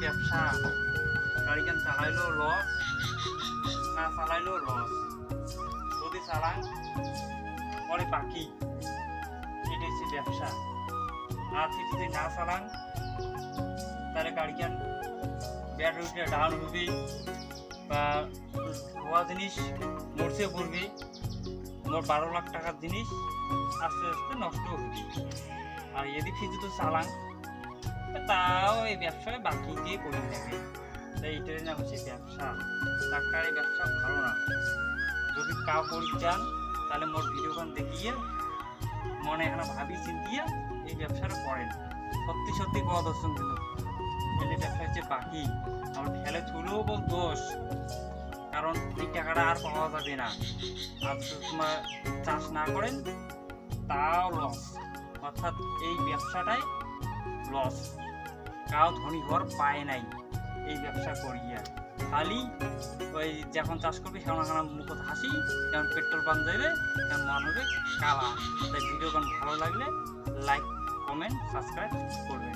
ব্যবসা, গাড়িখান চালাইলেও লস, না চালাইলেও লস। যদি চালান পরে বাকি, এটা হচ্ছে ব্যবসা। আর যদি না চালান তাহলে গাড়িখান ব্যাটারিটা ডাউন হবে বা ধোয়া জিনিস মরচে পড়বে। মোর 12 লাখ টাকার জিনিস আস্তে আস্তে নষ্ট হবে। আর এদিক থেকে তো চালান তাও এই ব্যবসায় বাকি দিয়ে করে নেবে। তাই এটার নাম হচ্ছে ব্যবসা। ডাক্তারের ব্যবসা ভালো না। যদি কাউ করি চান তাহলে মোর ভিডিওখান দেখিয়ে মনে এখানে ভাবি চিন্তিয়ে এই ব্যবসাটা করেন। সত্যি সত্যি পাওয়া দর্শন কিন্তু এই ব্যবসা হচ্ছে বাকি। আমার ফেলে থুলেও বল দোষ, কারণ এই টাকাটা আর পাওয়া যাবে না। আর যদি তোমার চাষ না করেন তাও লস। অর্থাৎ এই ব্যবসাটাই লস। কাউ ধনী ঘর পায় নাই এই ব্যবসা করিয়া। খালি ওই যখন চাষ করবে সেখানে মুখত হাসি, যেমন পেট্রোল পাম্প যাবে তেমন মন হবে কালা। তাই ভিডিও ভালো লাগলে লাইক, কমেন্ট, সাবস্ক্রাইব করবেন।